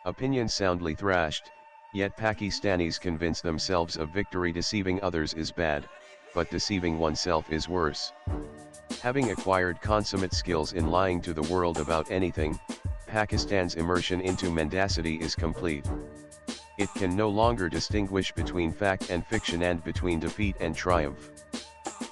Opinion soundly thrashed, yet Pakistanis convince themselves of victory. Deceiving others is bad, but deceiving oneself is worse. Having acquired consummate skills in lying to the world about anything, Pakistan's immersion into mendacity is complete. It can no longer distinguish between fact and fiction and between defeat and triumph.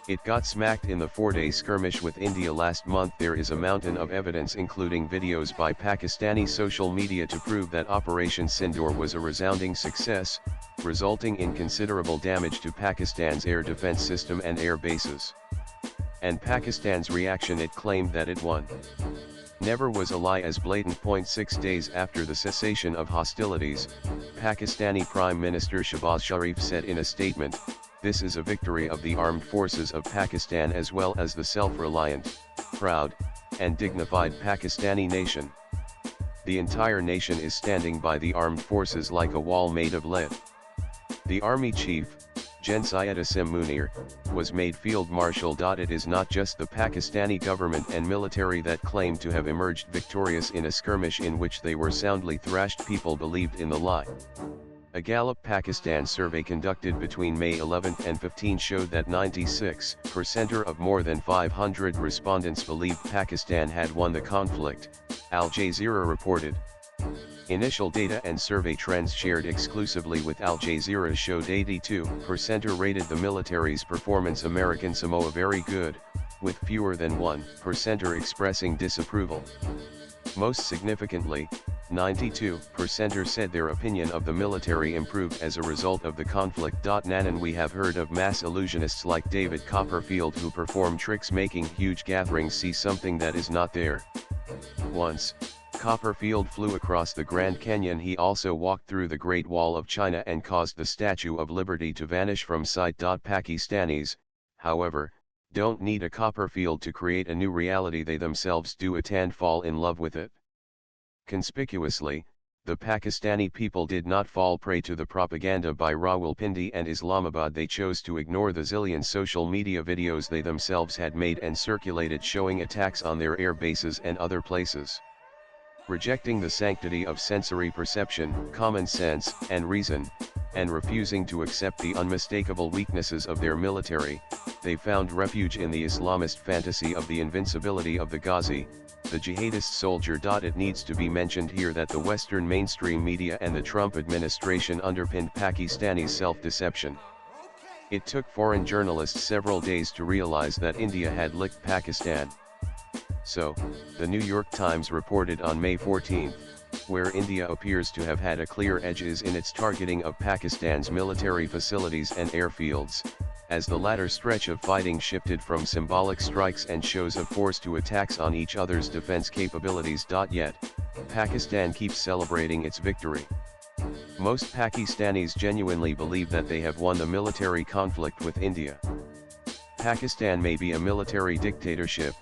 It got smacked in the 4-day skirmish with India last month. There is a mountain of evidence, including videos by Pakistani social media, to prove that Operation Sindoor was a resounding success, resulting in considerable damage to Pakistan's air defense system and air bases. And Pakistan's reaction: it claimed that it won. Never was a lie as blatant. 6 days after the cessation of hostilities, Pakistani Prime Minister Shehbaz Sharif said in a statement, "This is a victory of the armed forces of Pakistan as well as the self-reliant, proud, and dignified Pakistani nation. The entire nation is standing by the armed forces like a wall made of lead." The army chief, Gen. Syed Asim Munir, was made field marshal. It is not just the Pakistani government and military that claim to have emerged victorious in a skirmish in which they were soundly thrashed. People believed in the lie. A Gallup Pakistan survey conducted between May 11 and 15 showed that 96% of more than 500 respondents believed Pakistan had won the conflict, Al Jazeera reported. Initial data and survey trends shared exclusively with Al Jazeera showed 82% rated the military's performance American Samoa very good, with fewer than 1% expressing disapproval. Most significantly, 92% said their opinion of the military improved as a result of the conflict. Nanan: we have heard of mass illusionists like David Copperfield who perform tricks making huge gatherings see something that is not there. Once, Copperfield flew across the Grand Canyon. He also walked through the Great Wall of China and caused the Statue of Liberty to vanish from sight. Pakistanis, however, don't need a Copperfield to create a new reality. They themselves do it and fall in love with it. Conspicuously, the Pakistani people did not fall prey to the propaganda by Rawalpindi and Islamabad. They chose to ignore the zillion social media videos they themselves had made and circulated showing attacks on their air bases and other places. Rejecting the sanctity of sensory perception, common sense, and reason, and refusing to accept the unmistakable weaknesses of their military, they found refuge in the Islamist fantasy of the invincibility of the Ghazi, the jihadist soldier. It needs to be mentioned here that the Western mainstream media and the Trump administration underpinned Pakistani's self-deception. It took foreign journalists several days to realize that India had licked Pakistan. So, the New York Times reported on May 14, where India appears to have had a clear edge is in its targeting of Pakistan's military facilities and airfields, as the latter stretch of fighting shifted from symbolic strikes and shows of force to attacks on each other's defense capabilities. Yet, Pakistan keeps celebrating its victory. Most Pakistanis genuinely believe that they have won the military conflict with India. Pakistan may be a military dictatorship,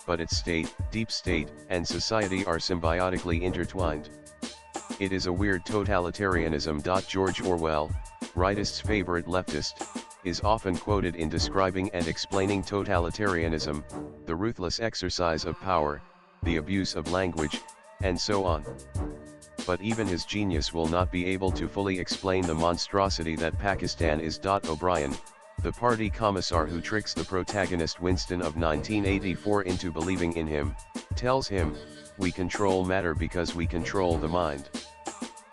but its state, deep state, and society are symbiotically intertwined. It is a weird totalitarianism. George Orwell, rightist's favorite leftist, is often quoted in describing and explaining totalitarianism: the ruthless exercise of power, the abuse of language, and so on. But even his genius will not be able to fully explain the monstrosity that Pakistan is. O'Brien, the party commissar who tricks the protagonist Winston of 1984 into believing in him, tells him, "We control matter because we control the mind.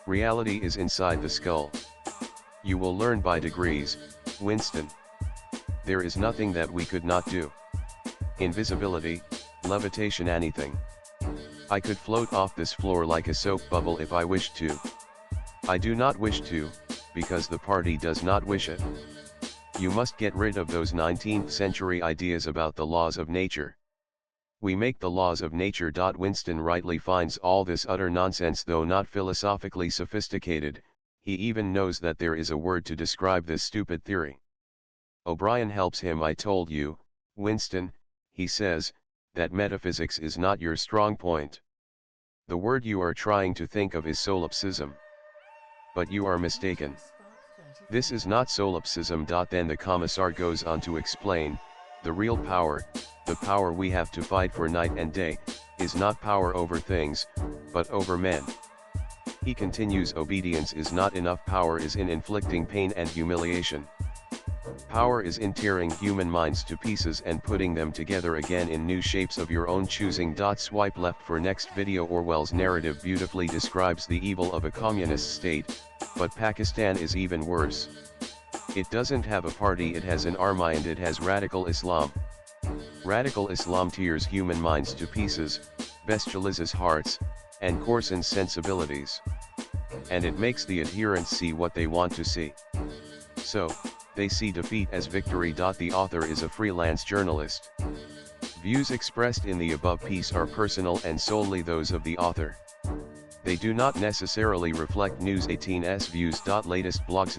Reality is inside the skull. You will learn by degrees, Winston. There is nothing that we could not do. Invisibility, levitation, anything. I could float off this floor like a soap bubble if I wished to. I do not wish to, because the party does not wish it. You must get rid of those 19th century ideas about the laws of nature. We make the laws of nature." Winston rightly finds all this utter nonsense, though not philosophically sophisticated. He even knows that there is a word to describe this stupid theory. O'Brien helps him. "I told you, Winston," he says, "that metaphysics is not your strong point. The word you are trying to think of is solipsism. But you are mistaken. This is not solipsism." Then the commissar goes on to explain, "The real power, the power we have to fight for night and day, is not power over things, but over men. He continues, obedience is not enough, power is in inflicting pain and humiliation. Power is in tearing human minds to pieces and putting them together again in new shapes of your own choosing. Swipe left for next video. Orwell's narrative beautifully describes the evil of a communist state, but Pakistan is even worse. It doesn't have a party, it has an army, and it has radical Islam. Radical Islam tears human minds to pieces, bestializes hearts, and coarsens sensibilities. And it makes the adherents see what they want to see. So, they see defeat as victory. The author is a freelance journalist. Views expressed in the above piece are personal and solely those of the author. They do not necessarily reflect News 18's views. Latest blogs.